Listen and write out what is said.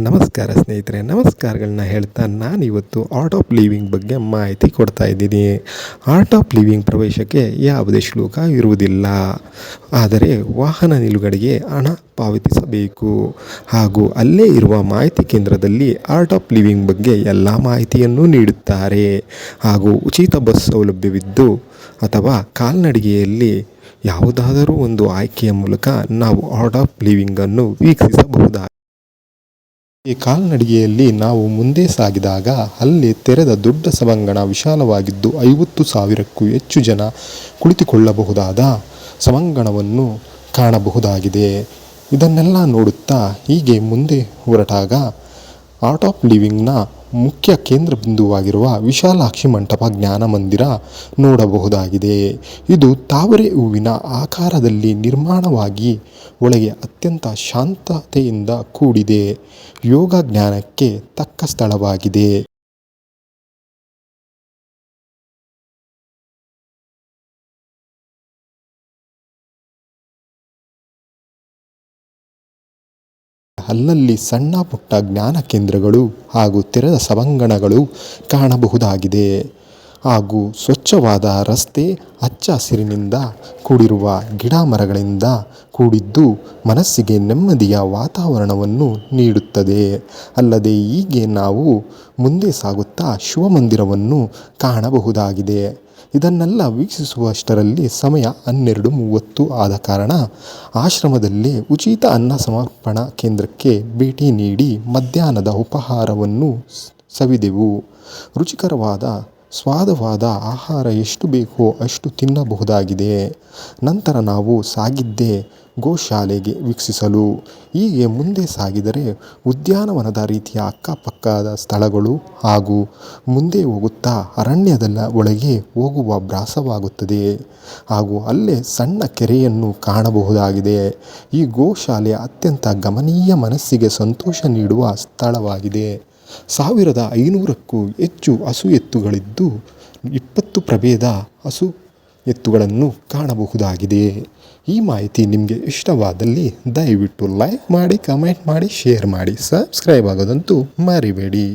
ನಮಸ್ಕಾರ ಸ್ನೇಹಿತರೆ, ನಮಸ್ಕಾರಗಳನ್ನ ಹೇಳ್ತಾ ನಾನಿವತ್ತು ಆರ್ಟ್ ಆಫ್ ಲಿವಿಂಗ್ ಬಗ್ಗೆ ಮಾಹಿತಿ ಕೊಡ್ತಾ ಇದ್ದೀನಿ. ಆರ್ಟ್ ಆಫ್ ಲಿವಿಂಗ್ ಪ್ರವೇಶಕ್ಕೆ ಯಾವುದೇ ಶುಲ್ಕ ಇರುವುದಿಲ್ಲ, ಆದರೆ ವಾಹನ ನಿಲುಗಡೆಗೆ ಹಣ ಪಾವತಿಸಬೇಕು. ಹಾಗೂ ಅಲ್ಲೇ ಇರುವ ಮಾಹಿತಿ ಕೇಂದ್ರದಲ್ಲಿ ಆರ್ಟ್ ಆಫ್ ಲಿವಿಂಗ್ ಬಗ್ಗೆ ಎಲ್ಲ ಮಾಹಿತಿಯನ್ನು ನೀಡುತ್ತಾರೆ. ಹಾಗೂ ಉಚಿತ ಬಸ್ ಸೌಲಭ್ಯವಿದ್ದು ಅಥವಾ ಕಾಲ್ನಡಿಗೆಯಲ್ಲಿ ಯಾವುದಾದರೂ ಒಂದು ಆಯ್ಕೆಯ ಮೂಲಕ ನಾವು ಆರ್ಟ್ ಆಫ್ ಲಿವಿಂಗನ್ನು ವೀಕ್ಷಿಸಬಹುದಾಗಿದೆ. ಈ ಕಾಲ್ನಡಿಗೆಯಲ್ಲಿ ನಾವು ಮುಂದೆ ಸಾಗಿದಾಗ ಅಲ್ಲಿ ತೆರೆದ ದೊಡ್ಡ ಸಭಾಂಗಣ ವಿಶಾಲವಾಗಿದ್ದು 50,000ಕ್ಕೂ ಹೆಚ್ಚು ಜನ ಕುಳಿತುಕೊಳ್ಳಬಹುದಾದ ಸಭಾಂಗಣವನ್ನು ಕಾಣಬಹುದಾಗಿದೆ. ಇದನ್ನೆಲ್ಲ ನೋಡುತ್ತಾ ಹೀಗೆ ಮುಂದೆ ಹೊರಟಾಗ ಆರ್ಟ್ ಆಫ್ ಲಿವಿಂಗ್ನ ಮುಖ್ಯ ಕೇಂದ್ರ ಬಿಂದುವಾಗಿರುವ ವಿಶಾಲಾಕ್ಷಿ ಮಂಟಪ ಜ್ಞಾನ ಮಂದಿರ ನೋಡಬಹುದಾಗಿದೆ. ಇದು ತಾವರೆ ಹೂವಿನ ಆಕಾರದಲ್ಲಿ ನಿರ್ಮಾಣವಾಗಿ ಒಳಗೆ ಅತ್ಯಂತ ಶಾಂತತೆಯಿಂದ ಕೂಡಿದೆ. ಯೋಗ ಜ್ಞಾನಕ್ಕೆ ತಕ್ಕ ಸ್ಥಳವಾಗಿದೆ. ಅಲ್ಲಲ್ಲಿ ಸಣ್ಣ ಪುಟ್ಟ ಜ್ಞಾನ ಕೇಂದ್ರಗಳು ಹಾಗೂ ತೆರೆದ ಸಭಾಂಗಣಗಳು ಕಾಣಬಹುದಾಗಿದೆ. ಹಾಗೂ ಸ್ವಚ್ಛವಾದ ರಸ್ತೆ, ಹಚ್ಚ ಹಸಿರಿನಿಂದ ಕೂಡಿರುವ ಗಿಡ ಮರಗಳಿಂದ ಕೂಡಿದ್ದು ಮನಸ್ಸಿಗೆ ನೆಮ್ಮದಿಯ ವಾತಾವರಣವನ್ನು ನೀಡುತ್ತದೆ. ಅಲ್ಲದೆ ಹೀಗೆ ನಾವು ಮುಂದೆ ಸಾಗುತ್ತಾ ಶಿವಮಂದಿರವನ್ನು ಕಾಣಬಹುದಾಗಿದೆ. ಇದನ್ನೆಲ್ಲ ವೀಕ್ಷಿಸುವಷ್ಟರಲ್ಲಿ ಸಮಯ 12:30 ಆದ ಕಾರಣ ಆಶ್ರಮದಲ್ಲೇ ಉಚಿತ ಅನ್ನ ಸಮರ್ಪಣಾ ಕೇಂದ್ರಕ್ಕೆ ಭೇಟಿ ನೀಡಿ ಮಧ್ಯಾಹ್ನದ ಉಪಹಾರವನ್ನು ಸವಿದೆವು. ರುಚಿಕರವಾದ ಸ್ವಾದವಾದ ಆಹಾರ ಎಷ್ಟು ಬೇಕೋ ಅಷ್ಟು ತಿನ್ನಬಹುದಾಗಿದೆ. ನಂತರ ನಾವು ಸಾಗಿದ್ದೇ ಗೋಶಾಲೆಗೆ ವೀಕ್ಷಿಸಲು. ಹೀಗೆ ಮುಂದೆ ಸಾಗಿದರೆ ಉದ್ಯಾನವನದ ರೀತಿಯ ಅಕ್ಕಪಕ್ಕದ ಸ್ಥಳಗಳು ಹಾಗೂ ಮುಂದೆ ಹೋಗುತ್ತಾ ಅರಣ್ಯದ ಒಳಗೆ ಹೋಗುವ ಭಾಸವಾಗುತ್ತದೆ. ಹಾಗೂ ಅಲ್ಲೇ ಸಣ್ಣ ಕೆರೆಯನ್ನು ಕಾಣಬಹುದಾಗಿದೆ. ಈ ಗೋಶಾಲೆ ಅತ್ಯಂತ ಗಮನೀಯ, ಮನಸ್ಸಿಗೆ ಸಂತೋಷ ನೀಡುವ ಸ್ಥಳವಾಗಿದೆ. 1,500ಕ್ಕೂ ಹೆಚ್ಚು ಹಸು ಎತ್ತುಗಳಿದ್ದು 20 ಪ್ರಭೇದ ಹಸು ಎತ್ತುಗಳನ್ನು ಕಾಣಬಹುದಾಗಿದೆ. ಈ ಮಾಹಿತಿ ನಿಮಗೆ ಇಷ್ಟವಾದಲ್ಲಿ ದಯವಿಟ್ಟು ಲೈಕ್ ಮಾಡಿ, ಕಮೆಂಟ್ ಮಾಡಿ, ಶೇರ್ ಮಾಡಿ, ಸಬ್ಸ್ಕ್ರೈಬ್ ಆಗೋದಂತೂ ಮರಿಬೇಡಿ.